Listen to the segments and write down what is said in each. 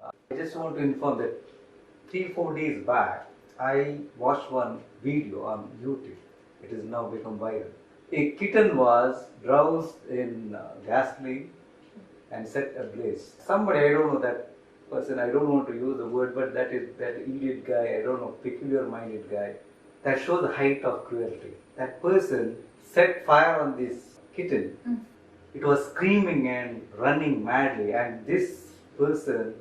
I just want to inform that 3-4 days back, I watched one video on YouTube. It is now become viral. A kitten was doused in gasoline and set ablaze. Somebody, I don't know that person, I don't want to use the word, but that idiot guy, I don't know, peculiar minded guy, that shows the height of cruelty. That person set fire on this kitten. It was screaming and running madly, and this person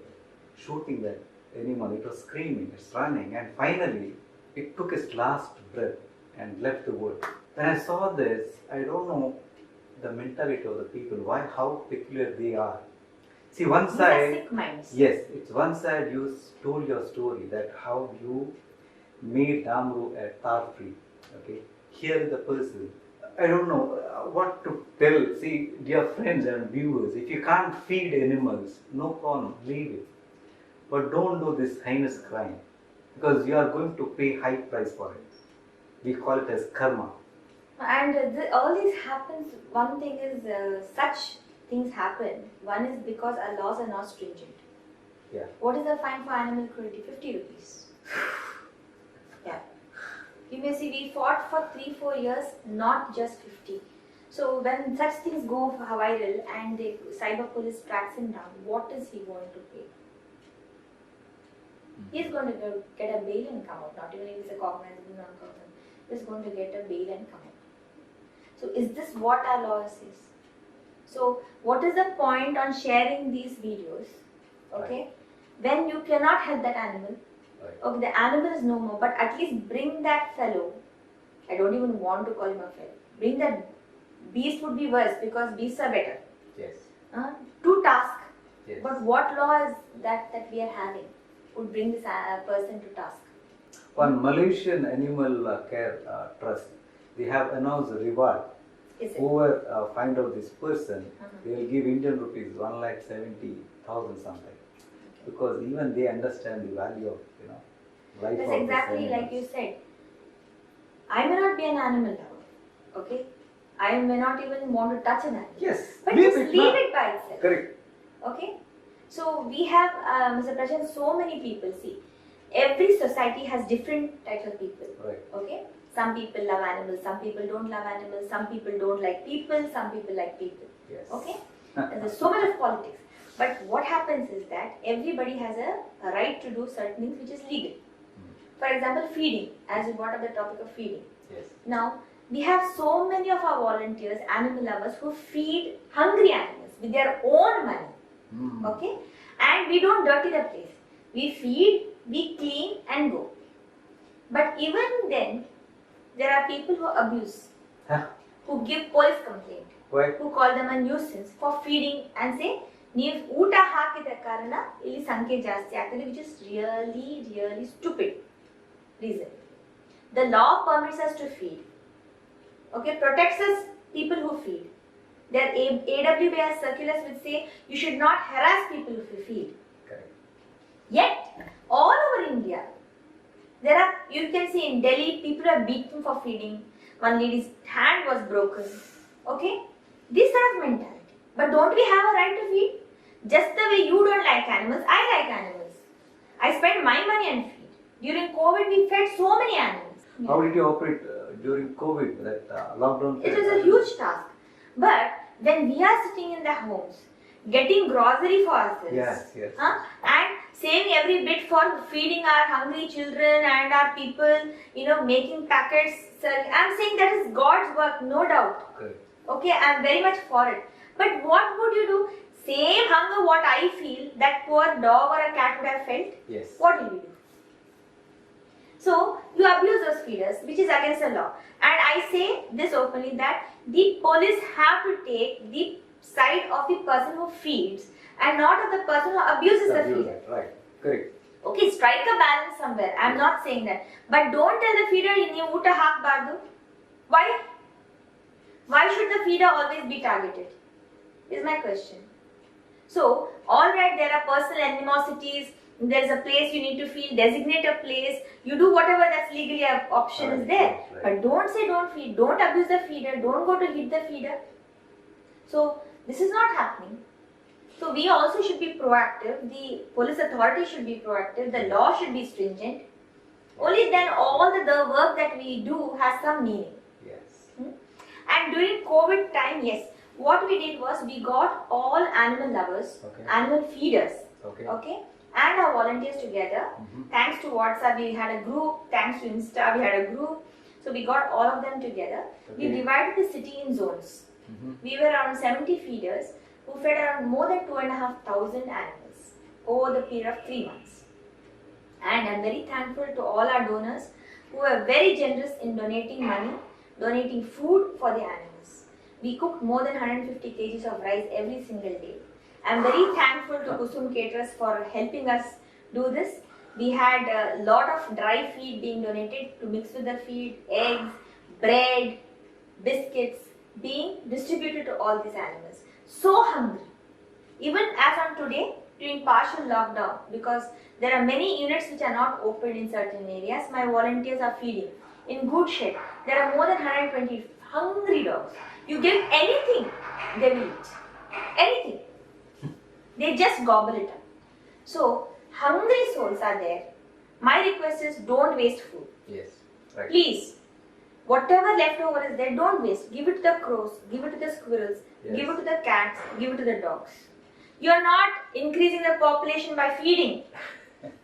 shooting that animal, it was screaming, it's running, and finally it took its last breath and left the world. When I saw this, I don't know the mentality of the people, how peculiar they are. See, one side, sick minds. Yes, it's one side you told your story that how you made Damru a tar free. Okay, here is the person. I don't know what to tell. See, dear friends and viewers, if you can't feed animals, no problem, leave it. But don't do this heinous crime, because you are going to pay high price for it. We call it as karma. And all this happens, one thing is such things happen. One is because our laws are not stringent. Yeah. What is the fine for animal cruelty? 50 rupees. Yeah. You may see we fought for 3-4 years, not just 50. So when such things go viral and the cyber police tracks him down, what is he going to pay? He's going to get a bail and come out. Not even if it's a cognizable, non-cognizable. He's going to get a bail and come out. So is this what our law says? So what is the point on sharing these videos? Okay, when you cannot help that animal. Okay, the animal is no more, but at least bring that fellow. I don't even want to call him a fellow. Bring that beast would be worse because beasts are better. Yes. To task. Yes. But what law is that we are having would bring this person to task? One Malaysian animal care trust, they have announced a reward. Whoever find out this person, they will give Indian rupees 1,70,000 something. Okay. Because even they understand the value of life. That's exactly like you said. I may not be an animal lover. Okay, I may not even want to touch an animal. Yes, but just leave it by itself. Correct. Okay, so we have, Mr. Prashant, so many people. See, every society has different types of people. Right. Okay, some people love animals, some people don't love animals, some people don't like people, some people like people. Yes. Okay, and there's so much of politics. But what happens is that everybody has a right to do certain things which is legal. For example, feeding, as you brought up the topic of feeding. Yes. Now, we have so many of our volunteers, animal lovers, who feed hungry animals with their own money. Okay? And we don't dirty the place. We feed, we clean and go. But even then, there are people who abuse, who give police complaint, who call them a nuisance for feeding and say, ನೀವು ಊಟ ಹಾಕಿದ ಕಾರಣ ಇಲ್ಲಿ ಸಂಖ್ಯೆ ಜಾಸ್ತಿ ಆಗ್ತದೆ, which is really stupid reason. The law permits us to feed. Okay, protects us, people who feed. Their AWBS circulars which say you should not harass people who feed. Correct. Yet, all over India, there are, you can see in Delhi, people are beaten for feeding. One lady's hand was broken. Okay, this sort of mentality. But don't we have a right to feed? Just the way you don't like animals, I like animals. I spend my money and feed. During COVID, we fed so many animals. How did you operate during COVID, that lockdown? It was a huge task. But when we are sitting in the homes, getting grocery for ourselves, and saving every bit for feeding our hungry children and our people, making packets, I'm saying that is God's work, no doubt. Okay, I'm very much for it. But what would you do? Same hunger what I feel, that poor dog or a cat would have felt. Yes. What will you do? So, you abuse those feeders, which is against the law. And I say this openly, that the police have to take the side of the person who feeds and not of the person who abuses the feeder. Right, correct. Okay, strike a balance somewhere. I'm not saying that. But don't tell the feeder, you uta hakbardu. Why? Why should the feeder always be targeted? Is my question. So, alright, there are personal animosities, there is a place you need to feed, designate a place, you do whatever that's legally an option is there. Right. But don't say don't feed, don't abuse the feeder, don't go to hit the feeder. So, this is not happening. So we also should be proactive. The police authority should be proactive. The law should be stringent. Only then all the work that we do has some meaning. Yes. And during COVID time, yes, what we did was we got all animal lovers, animal feeders, okay, and our volunteers together. Thanks to WhatsApp, we had a group. Thanks to Insta, we had a group. So we got all of them together. We divided the city in zones. We were around 70 feeders who fed around more than 2,500 animals over the period of 3 months. And I'm very thankful to all our donors who were very generous in donating money, donating food for the animals. We cooked more than 150 kgs of rice every single day. I'm very thankful to Kusum Caterers for helping us do this. We had a lot of dry feed being donated to mix with the feed, eggs, bread, biscuits being distributed to all these animals. So hungry. Even as on today, during partial lockdown, because there are many units which are not open in certain areas, my volunteers are feeding in good shed. There are more than 120 hungry dogs. You give anything, they will eat. Anything. They just gobble it up. So, hungry souls are there. My request is don't waste food. Yes. Right. Please. Whatever leftover is there, don't waste. Give it to the crows, give it to the squirrels, give it to the cats, give it to the dogs. You are not increasing the population by feeding.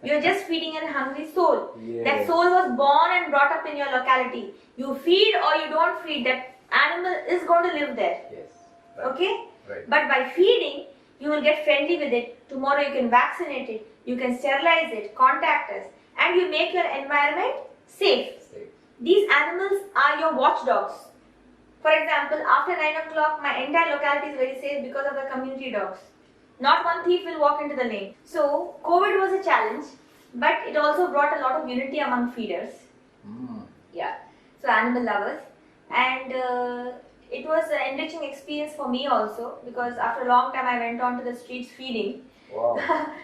You are just feeding a hungry soul. Yes. That soul was born and brought up in your locality. You feed or you don't feed, that animal is going to live there. Yes. Right. Okay? Right. But by feeding, you will get friendly with it. Tomorrow you can vaccinate it, you can sterilize it, contact us, and you make your environment safe. These animals are your watchdogs. For example, after 9 o'clock, my entire locality is very safe because of the community dogs. Not one thief will walk into the lane. So, COVID was a challenge, but it also brought a lot of unity among feeders. Yeah. So, animal lovers. And it was an enriching experience for me also, because after a long time I went on to the streets feeding. Wow.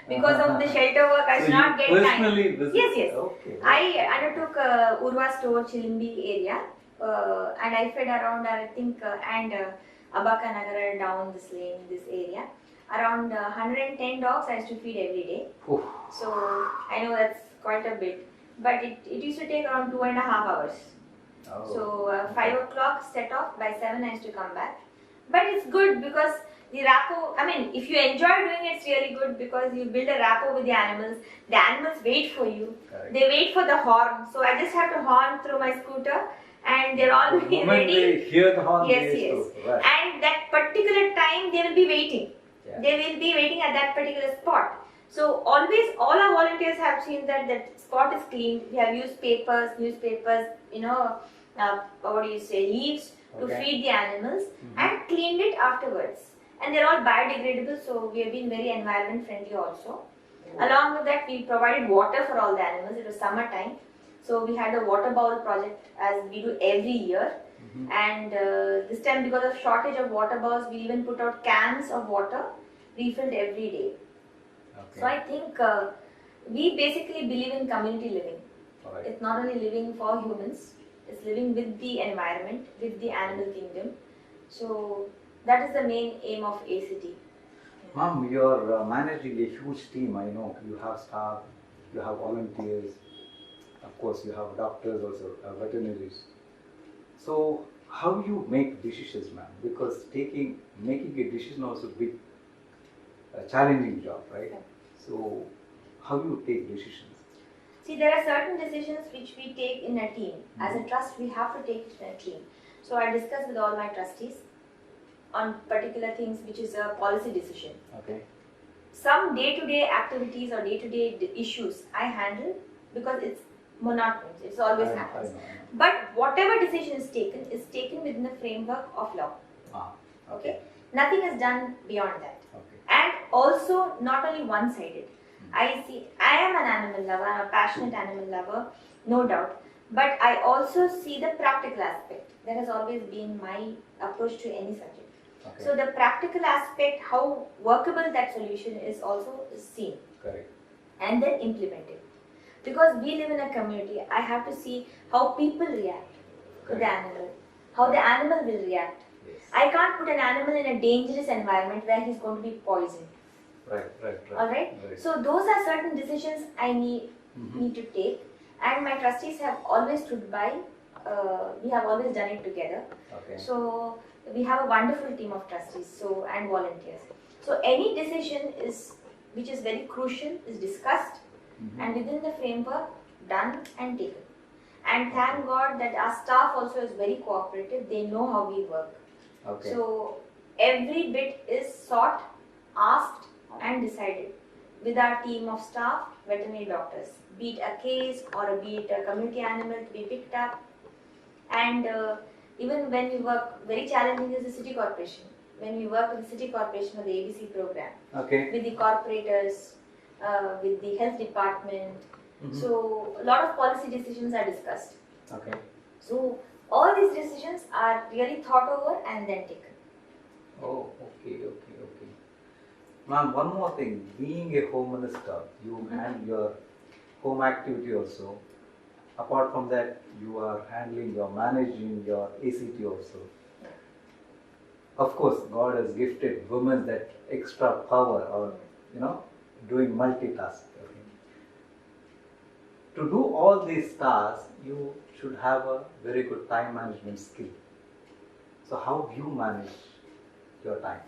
Because of the shelter work, I did not get time. Personally visit? Yes. Okay. I undertook Urva store, Chilimbi area, and I fed around, I think, and Abaka Nagar down this lane, this area. Around 110 dogs I used to feed every day. Oof. So I know that's quite a bit, but it used to take around 2.5 hours. Oh. So 5 o'clock set off, by 7 I used to come back. But it's good because the rapport, I mean, if you enjoy doing it, it's really good because you build a rapport with the animals wait for you. Correct. They wait for the horn. So I just have to horn through my scooter and they're all ready. They hear the horn, yes. right. And that particular time they will be waiting. Yeah. They will be waiting at that particular spot. So always all our volunteers have seen that spot is cleaned. We have used newspapers, leaves to feed the animals and cleaned it afterwards. And they're all biodegradable, so we have been very environment friendly also. Along with that, we provided water for all the animals. It was summertime, so we had a water bowl project as we do every year. And this time, because of shortage of water bowls, we even put out cans of water refilled every day. So I think we basically believe in community living. Right. It's not only living for humans, it's living with the environment, with the animal kingdom. So that is the main aim of ACT. Ma'am, you're managing a huge team. I know you have staff, you have volunteers, of course you have doctors also, veterinaries. So how you make decisions, ma'am? Because making a decision also big, challenging job, right? Yeah. So how you take decisions? See, there are certain decisions which we take in a team. As a trust, we have to take it in a team. So I discuss with all my trustees on particular things which is a policy decision. Okay. Some day-to-day activities or day-to-day issues I handle because it's monotonous. It's always happens. I know. But whatever decision is taken within the framework of law. Okay. Nothing is done beyond that. Okay. And also not only one-sided. I am an animal lover, I'm a passionate animal lover, no doubt. But I also see the practical aspect. That has always been my approach to any subject. Okay. So the practical aspect, how workable that solution is also seen. Correct. And then implemented. Because we live in a community, I have to see how people react to the animal, how the animal will react. Yes. I can't put an animal in a dangerous environment where he's going to be poisoned. Right. Alright? So those are certain decisions I need to take, and my trustees have always stood by. We have always done it together. Okay. So we have a wonderful team of trustees and volunteers. So any decision which is very crucial is discussed and within the framework done and taken. And thank God that our staff also is very cooperative. They know how we work. Okay. So every bit is sought, asked and decided with our team of staff, veterinary doctors, be it a case or be it a community animal to be picked up. And even when we work, very challenging is the city corporation. When we work with the city corporation with the ABC program, with the corporators, with the health department, so a lot of policy decisions are discussed. Okay. So all these decisions are really thought over and then taken. Oh, okay. Ma'am, one more thing. Being a home minister, you handle your home activity also. Apart from that, you are managing your ACT also. Of course, God has gifted women that extra power or, doing multitasking. Okay. To do all these tasks, you should have a very good time management skill. So how do you manage your time?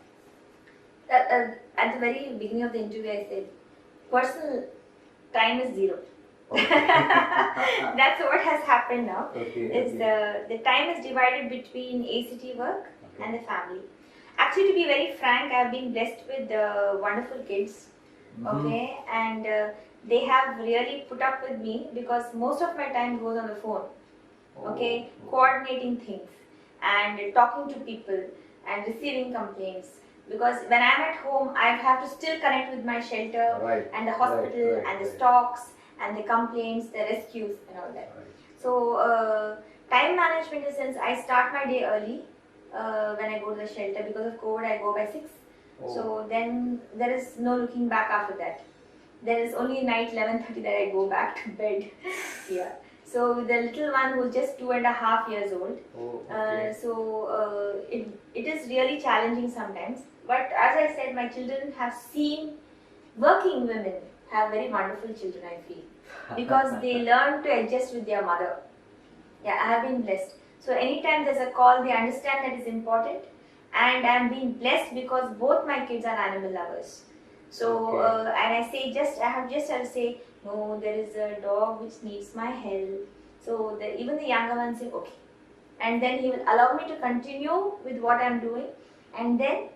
At the very beginning of the interview, I said, personal time is zero. Okay. That's what has happened now. The time is divided between ACT work and the family. Actually, to be very frank, I've been blessed with wonderful kids. Okay, and they have really put up with me because most of my time goes on the phone. Okay, coordinating things and talking to people and receiving complaints. Because when I'm at home, I have to still connect with my shelter and the hospital and the stocks and the complaints, the rescues and all that. So time management in the sense I start my day early when I go to the shelter. Because of COVID, I go by 6. So then there is no looking back after that. There is only night 11:30 that I go back to bed. Yeah. So with the little one who's just 2.5 years old, it is really challenging sometimes. But as I said, my children have seen working women have very wonderful children, I feel, because they learn to adjust with their mother. Yeah, I have been blessed. So anytime there's a call, they understand that is important, and I'm being blessed because both my kids are animal lovers. So and I have to say, no, there is a dog which needs my help. So even the younger one say okay, and then he will allow me to continue with what I'm doing, and then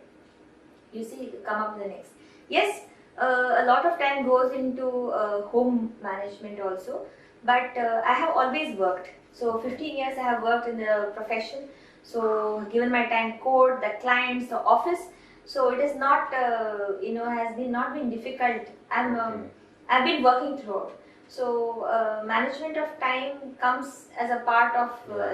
you see come up with the next. Yes, a lot of time goes into home management also, but I have always worked. So 15 years I have worked in the profession. So given my time code, the clients, the office. So it is not, has not been difficult. I've been working throughout. So management of time comes as a part of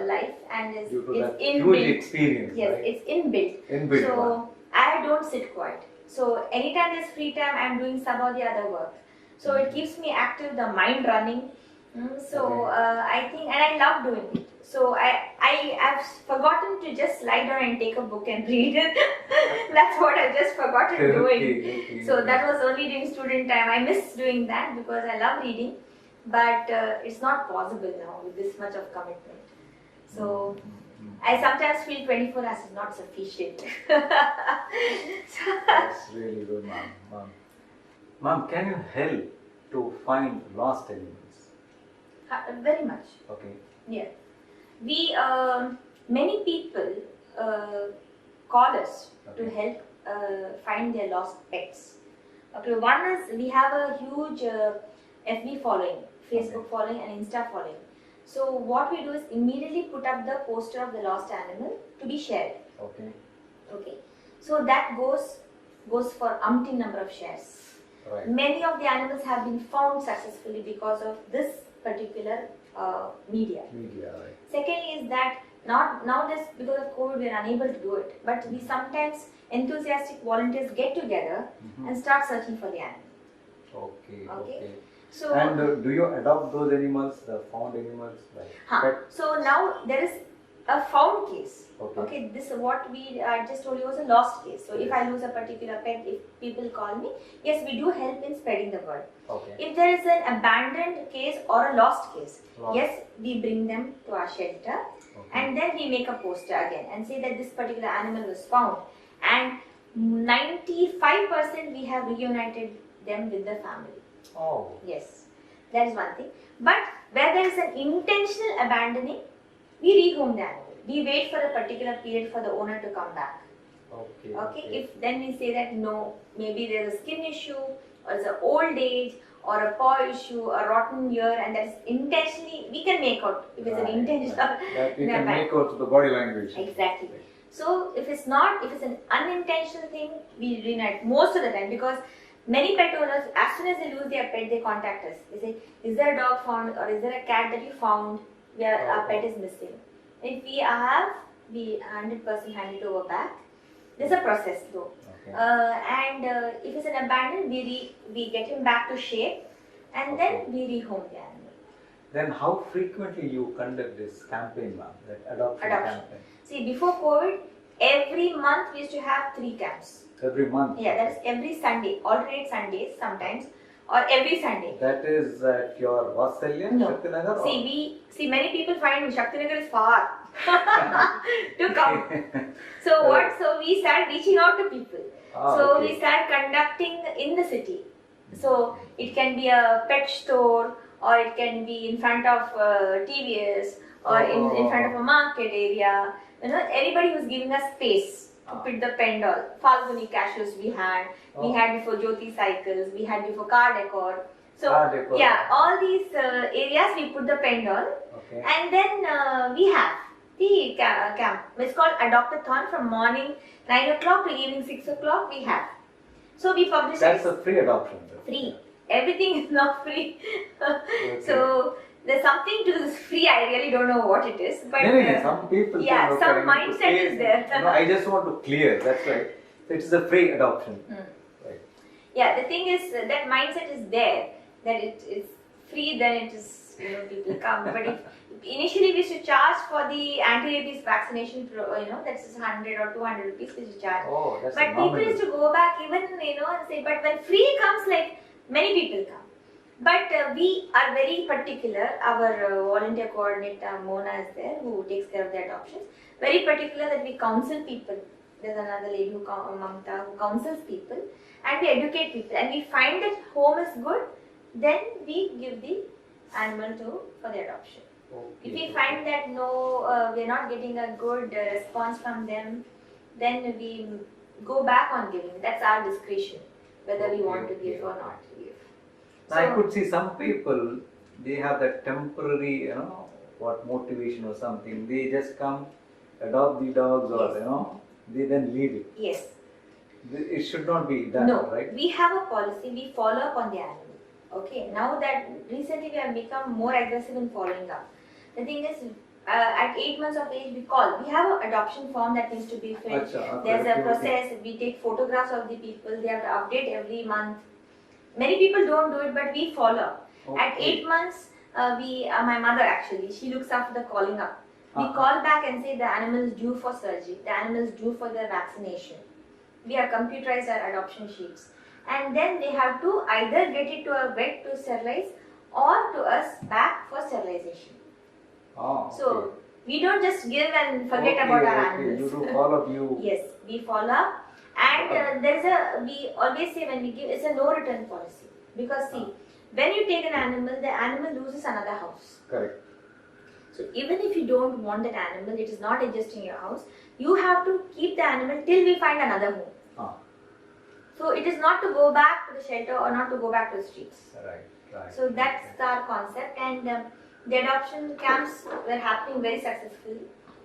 life and is inbuilt. Huge experience. Yes, right? It's inbuilt. So I don't sit quiet. So anytime there's free time, I'm doing some or the other work. So it keeps me active, the mind running. I think, and I love doing it. So I've forgotten to just lie down and take a book and read it. That's what I've just forgotten doing. So that was only during student time. I miss doing that because I love reading, but it's not possible now with this much of commitment. So I sometimes feel 24 hours is not sufficient. That's really good, ma'am. Ma'am, can you help to find lost animals? Very much. Okay. Yeah. We many people call us to help find their lost pets. Okay. One is we have a huge FB following, Facebook following, and Insta following. So what we do is immediately put up the poster of the lost animal to be shared. Okay. Okay. So that goes for umpteen number of shares. Right. Many of the animals have been found successfully because of this particular media. Right. Secondly is that now this because of COVID we are unable to do it, but we sometimes enthusiastic volunteers get together and start searching for the animal. Okay. So and do you adopt those animals, the found animals? So now there is a found case. Okay. This what we just told you was a lost case. So if Yes. I lose a particular pet, if people call me, yes, we do help in spreading the word. Okay. If there is an abandoned case or a lost case, Lost. yes, we bring them to our shelter, and then we make a poster again and say that this particular animal was found, and 95% we have reunited them with the family. Oh. Yes, that is one thing. But where there is an intentional abandoning, we rehome the animal. We wait for a particular period for the owner to come back. Okay. If then we say that no, maybe there's a skin issue, or it's an old age, or a paw issue, a rotten ear, and that is intentionally, we can make out if it's an intentional. That we can make out the body language. Exactly. So if it's not, if it's an unintentional thing, we reunite most of the time, because many pet owners, as soon as they lose their pet, they contact us. They say, is there a dog found, or is there a cat that you found where our pet is missing? If we have, we 100% hand it over back. There's a process though. Okay. And if it's an abandoned, we get him back to shape, and then we rehome the animal. Then how frequently you conduct this campaign, ma'am, that adoption campaign? See, before COVID, every month we used to have 3 camps. Every month? Yeah, that is every Sunday, alternate Sundays sometimes, or every Sunday. That is at your Vatsalya, No. Shaktinagar? See, many people find Shaktinagar is far to come. So we start reaching out to people. We start conducting in the city. So it can be a pet store, or it can be in front of TVS, or in front of a market area. Anybody who's giving us space to put the pendal. Falguni cashews we had before Jyoti cycles, we had before car decor. So yeah, all these areas we put the pendal, and then we have the camp. It's called Adopt-a-thon. From morning 9 o'clock to evening 6 o'clock we have. So we publish. That's a free adoption. Free. Everything is not free. So there's something to this free. I really don't know what it is, but some people. Yeah, some mindset is there. I just want to clear. That's right. It's a free adoption. Right. Yeah, the thing is that mindset is there, that it's free, then it is, people come. But if initially we used to charge for the anti-rabies vaccination, that's 100 or 200 rupees we used to charge. Oh, that's but people used to go back even, and say, but when free comes, like many people come. But we are very particular. Our volunteer coordinator Mona is there, who takes care of the adoptions. Very particular that we counsel people. There's another lady Mamta, who counsels people, and we educate people. And we find that home is good, then we give the animal for the adoption. If we find that no, we're not getting a good response from them, then we go back on giving. That's our discretion, whether we want to give or not to give. So, I could see some people, they have that temporary, motivation or something. They just come, adopt the dogs, or they then leave it. Yes. It should not be done, right? We have a policy. We follow up on the animal. Okay. Now that recently we have become more aggressive in following up. The thing is, at 8 months of age, we call. We have an adoption form that needs to be filled. There's a process. We take photographs of the people. They have to update every month. Many people don't do it, but we follow. At 8 months, my mother actually, she looks after the calling up. We call back and say the animal is due for surgery. The animal is due for the vaccination. We have computerized our adoption sheets. And then they have to either get it to a vet to sterilize, or to us back for sterilization. So we don't just give and forget about our animals. You do follow up. Yes, we follow up. And we always say when we give, it's a no return policy. Because see, when you take an animal, the animal loses another house. Correct. So even if you don't want that animal, it is not adjusting your house, you have to keep the animal till we find another home. So it is not to go back to the shelter or not to go back to the streets. Right. So that's our concept, and the adoption camps were happening very successfully.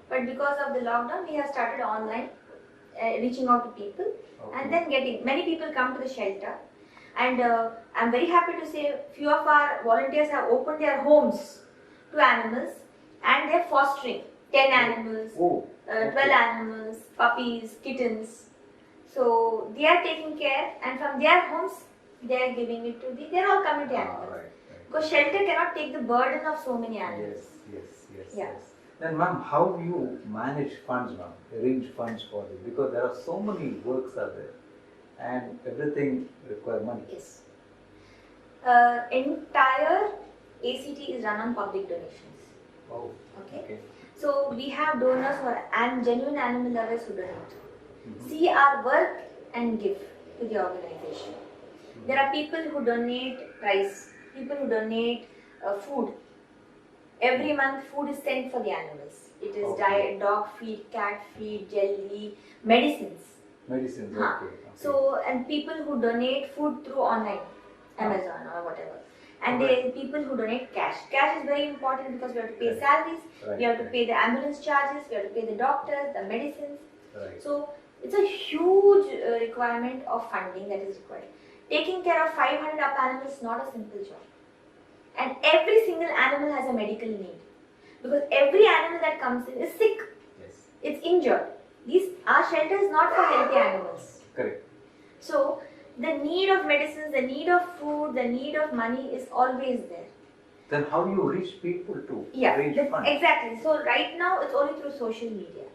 But because of the lockdown, we have started online, reaching out to people, and then many people come to the shelter. And I'm very happy to say few of our volunteers have opened their homes to animals, and they're fostering 10 animals, 12 animals, puppies, kittens. So they are taking care, and from their homes they are giving it to they're all community animals. Because shelter cannot take the burden of so many animals. Yes. Then, ma'am, how you manage funds, ma'am? Arrange funds for this because there are so many works are there, and everything require money. Yes. Entire ACT is run on public donations. Oh. Okay. So we have donors who are genuine animal lovers who donate. Mm-hmm. See our work and give to the organization. There are people who donate rice, people who donate food. Every month food is sent for the animals. It is diet, dog feed, cat feed, jelly, medicines. Medicines, okay. So, and people who donate food through online, Amazon or whatever. And there are people who donate cash. Cash is very important because we have to pay salaries, we have to pay the ambulance charges, we have to pay the doctors, the medicines. So, it's a huge requirement of funding that is required. Taking care of 500 up animals is not a simple job. And every single animal has a medical need. Because every animal that comes in is sick. Yes. It's injured. Our shelter is not for healthy animals. Correct. So, the need of medicines, the need of food, the need of money is always there. Then how do you reach people to raise funds? Exactly. So, right now it's only through social media.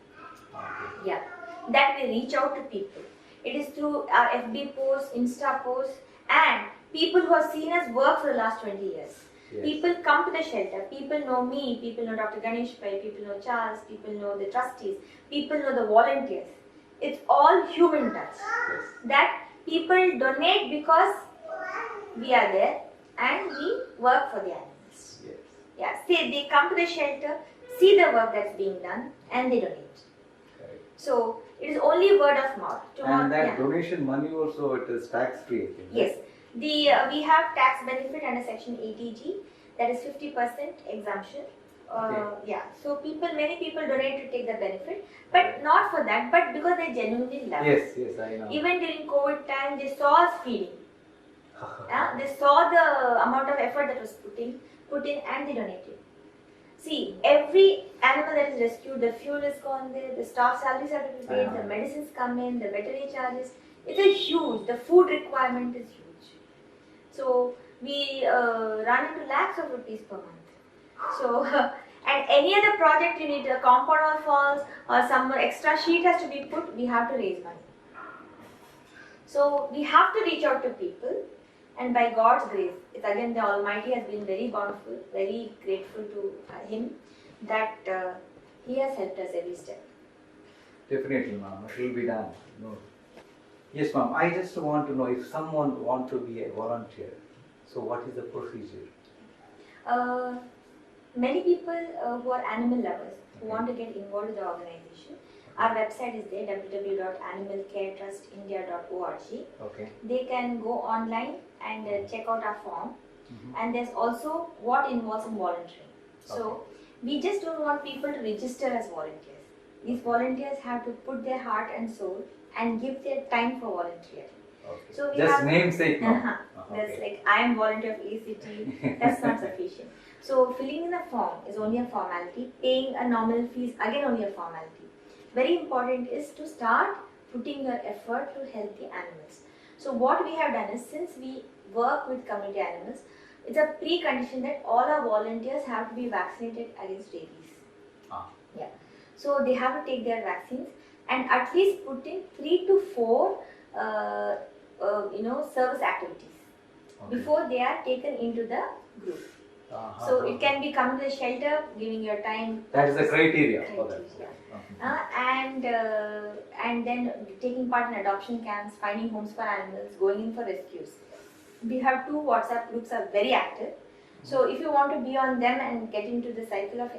Okay. Yeah. That we reach out to people. It is through our FB posts, Insta posts, and people who have seen us work for the last 20 years. Yes. People come to the shelter. People know me. People know Dr. Ganesh Pai. People know Charles. People know the trustees. People know the volunteers. It's all human touch. Yes. That people donate because we are there and we work for the animals. Yes. Yeah. Say they come to the shelter, see the work that's being done, and they donate. Correct. So it is only word of mouth. And that donation money also it is tax free. Yes. We have tax benefit under section 80G, that is 50% exemption. So many people donate to take the benefit, but not for that, but because they genuinely love us. Yes, I know. Even during COVID time, they saw us feeding. They saw the amount of effort that was put in, and they donated. See, every animal that is rescued, the fuel is gone there, the staff salaries have to be paid, the medicines come in, the veterinary charges. It's a huge. The food requirement is huge. So we run into lakhs of rupees per month. So and any other project you need a compound wall falls or some extra sheet has to be put, we have to raise money. So we have to reach out to people, and by God's grace, it's again the Almighty has been very bountiful, very grateful to Him that He has helped us every step. Definitely, ma'am. It will be done. No. Yes, ma'am. I just want to know if someone wants to be a volunteer. So, what is the procedure? Many people who are animal lovers who want to get involved with the organization, our website is there, www.animalcaretrustindia.org. Okay. They can go online and check out our form. And there's also what involves in volunteering. So we just don't want people to register as volunteers. These volunteers have to put their heart and soul and give their time for volunteering. Okay. So we just namesake. That's like I am volunteer of ACT. That's not sufficient. So filling in the form is only a formality. Paying a nominal fees again only a formality. Very important is to start putting your effort to help the animals. So what we have done is, since we work with community animals, it's a precondition that all our volunteers have to be vaccinated against rabies. Yeah. So they have to take their vaccines and at least put in 3 to 4 service activities before they are taken into the group. So it can be coming to the shelter, giving your time. That is the criteria for that. And then taking part in adoption camps, finding homes for animals, going in for rescues. We have 2 WhatsApp groups are very active. So if you want to be on them and get into the cycle of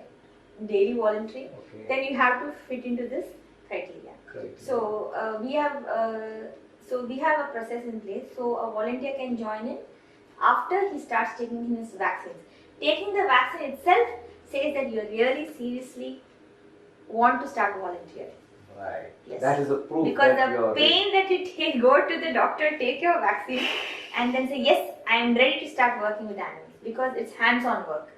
daily volunteering, then you have to fit into this criteria. So we have a process in place. So a volunteer can join in after he starts taking his vaccines. Taking the vaccine itself says that you really seriously want to start volunteering. Right. Yes. That is a proof. Because the pain that you take, go to the doctor, take your vaccine, and then say, yes, I am ready to start working with animals, because it's hands-on work.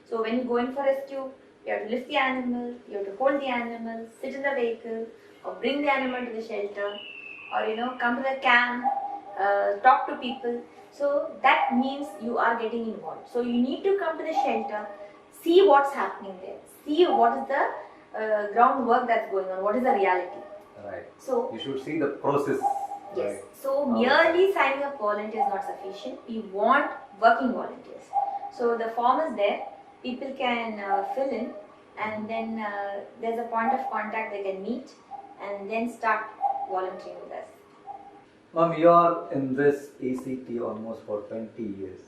So when you go in for rescue, you have to lift the animal, you have to hold the animal, sit in the vehicle, or bring the animal to the shelter, or come to the camp, talk to people. So that means you are getting involved. So you need to come to the shelter, see what's happening there, see what is the groundwork that's going on, what is the reality. Right. So You should see the process. yes. Right. So merely signing up volunteers is not sufficient. We want working volunteers. So the form is there. People can fill in, and then there's a point of contact they can meet, and then start volunteering with us. Ma'am, you are in this ACT almost for 20 years.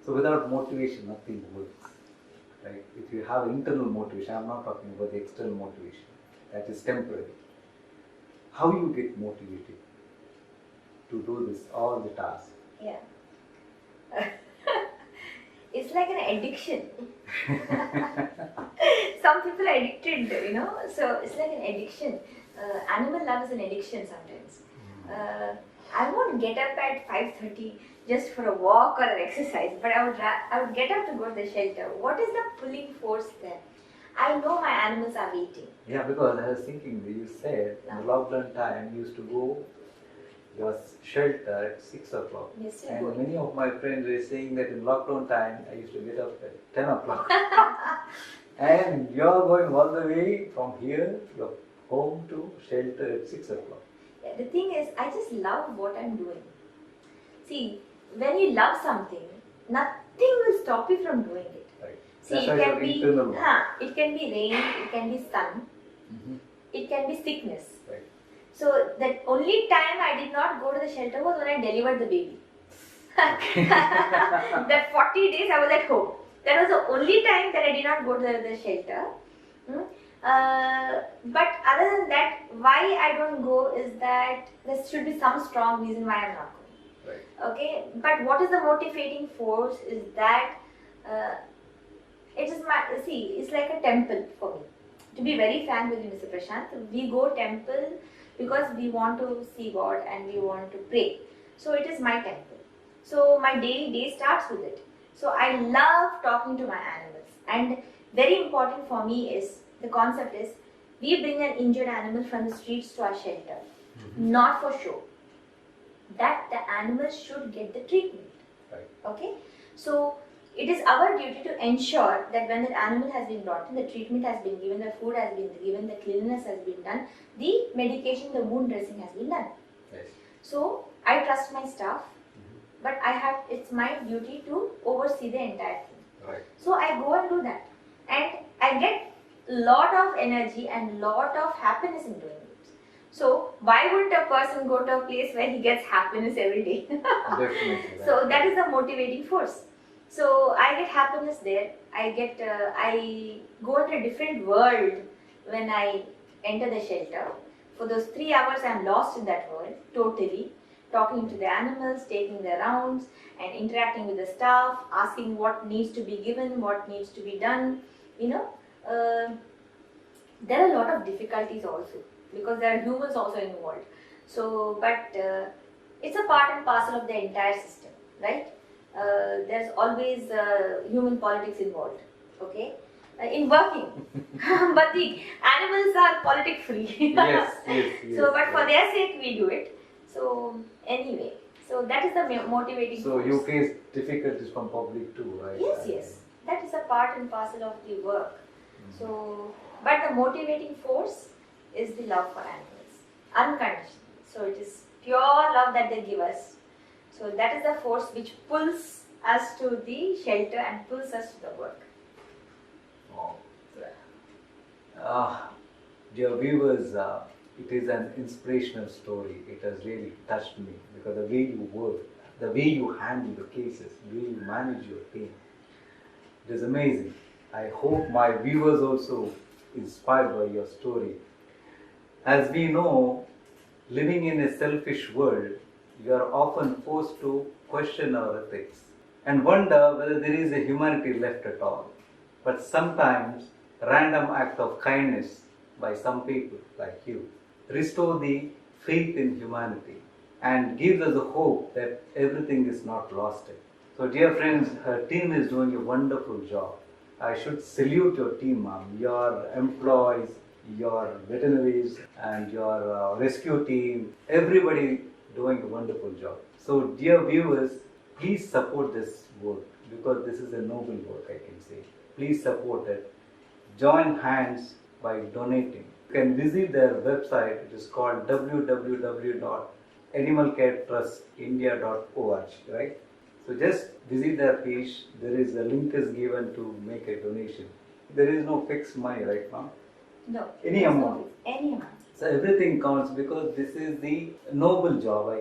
So without motivation, nothing works. Right? If you have internal motivation, I'm not talking about the external motivation. That is temporary. How you get motivated to do this, all the tasks? Yeah. It's like an addiction. Some people are addicted, so it's like an addiction. Animal love is an addiction sometimes. I won't get up at 5:30 just for a walk or an exercise, but I would get up to go to the shelter. What is the pulling force there? I know my animals are waiting. Yeah, because I was thinking, you said in the lockdown time you used to go your shelter at 6 o'clock. Yes, And go. many of my friends were saying that in lockdown time I used to get up at 10 o'clock. And you're going all the way from here, your home to shelter at 6 o'clock. Yeah, the thing is, I just love what I'm doing. See, when you love something, nothing will stop you from doing it. Right. See, That's it why can your be internal one. it can be rain, it can be sun, it can be sickness. Right. So that only time I did not go to the shelter was when I delivered the baby. That 40 days I was at home. That was the only time that I did not go to the shelter. But other than that, why I don't go is that there should be some strong reason why I'm not going. Right. Okay, but what is the motivating force is that it is it's like a temple for me. To be very frank with you, Mr. Prashant, we go temple because we want to see God and we want to pray. So it is my temple. So my daily day starts with it. So I love talking to my animals, and very important for me is the concept is we bring an injured animal from the streets to our shelter, not for show. That the animal should get the treatment. Right. Okay, so it is our duty to ensure that when the animal has been brought in, the treatment has been given, the food has been given, the cleanliness has been done, the medication, the wound dressing has been done. Yes. So I trust my staff, but it's my duty to oversee the entire thing. Right. So I go and do that, and I get lot of energy and lot of happiness in doing it. So why wouldn't a person go to a place where he gets happiness every day? Definitely. So that is the motivating force. So I get happiness there. I go into a different world when I enter the shelter. For those 3 hours, I'm lost in that world totally. Talking to the animals, taking the rounds, and interacting with the staff, asking what needs to be given, what needs to be done. There are a lot of difficulties also because there are humans also involved. So, but it's a part and parcel of the entire system, right? There's always human politics involved, okay, in working. But the animals are politic free. Yes. So, but for their sake, we do it. So, anyway, so that is the motivating So force. you face difficulties from public too, right? Yes. That is a part and parcel of the work. So, but the motivating force is the love for animals, unconditional. So it is pure love that they give us. So that is the force which pulls us to the shelter and pulls us to the work. Dear viewers, it is an inspirational story. It has really touched me because the way you work, the way you handle the cases, the way you manage your team, it is amazing. I hope my viewers also inspired by your story. As we know, living in a selfish world, we are often forced to question our ethics and wonder whether there is a humanity left at all. But sometimes, random act of kindness by some people like you restore the faith in humanity and gives us a hope that everything is not lost yet. So dear friends, her team is doing a wonderful job. I should salute your team, ma'am, your employees, your veterinaries and your rescue team, everybody doing a wonderful job. So dear viewers, please support this work because this is a noble work, I can say. Please support it. join hands by donating. You can visit their website. It is called www.animalcaretrustindia.org, right? So just visit their page. There is a link is given to make a donation. There is no fixed money right now. No. Any amount. No, any amount. So everything counts because this is the noble job.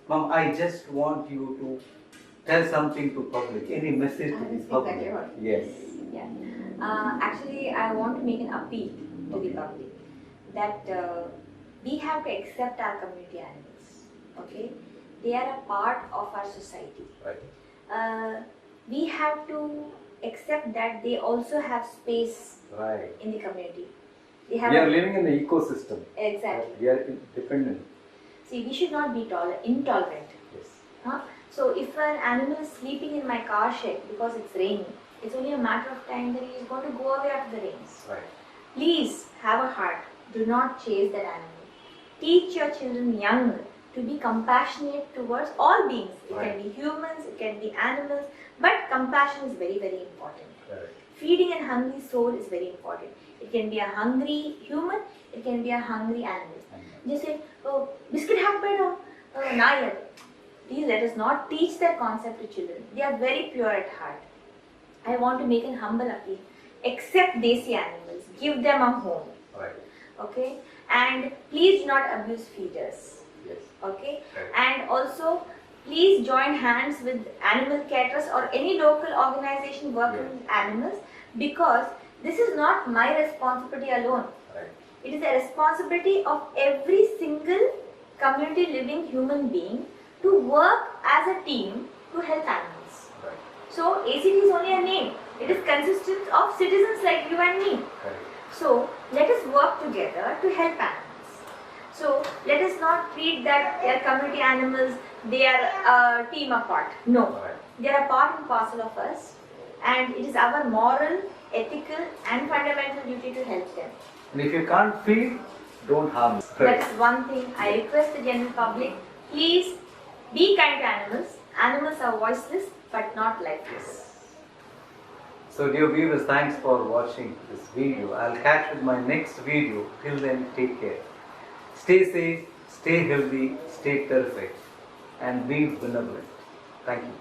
Ma'am, I just want you to tell something to public. Any message to the public? Yes. Yeah. Actually, I want to make an appeal to the public that we have to accept our community animals. Okay, they are a part of our society. Right. We have to accept that they also have space Right. in the community. We are living in the ecosystem. Exactly. We are dependent. See, we should not be intolerant. Yes. Huh? So if an animal is sleeping in my car shed because it's raining, it's only a matter of time that he is going to go away after the rains. Right. Please have a heart. Do not chase that animal. Teach your children young to be compassionate towards all beings. It Right. can be humans, it can be animals, but compassion is very, very important. Correct. Feeding a hungry soul is very important. It can be a hungry human, it can be a hungry animal. Just say, oh, biscuit hakbedo, na. Please let us not teach that concept to children. They are very pure at heart. I want to make an humble appeal. Accept desi animals. Give them a home. Right. Okay? And please do not abuse feeders. Yes. Okay? Right. And also, please join hands with animal care trust or any local organization working with animals, because this is not my responsibility alone. Right. It is the responsibility of every single community living human being to work as a team to help animals. Right. So ACT is only a name. It is consistent of citizens like you and me. Correct. So let us work together to help animals. So let us not treat that they are community animals, they are a team apart. No. Right. They are a part and parcel of us, and it is our moral, ethical and fundamental duty to help them. And if you can't feed, don't harm. That is one thing I request the general public. Please be kind to animals. Animals are voiceless but not lifeless. So dear viewers, thanks for watching this video. I'll catch with my next video. Till then, take care. Stay safe, stay healthy, stay terrific, and be benevolent. Thank you.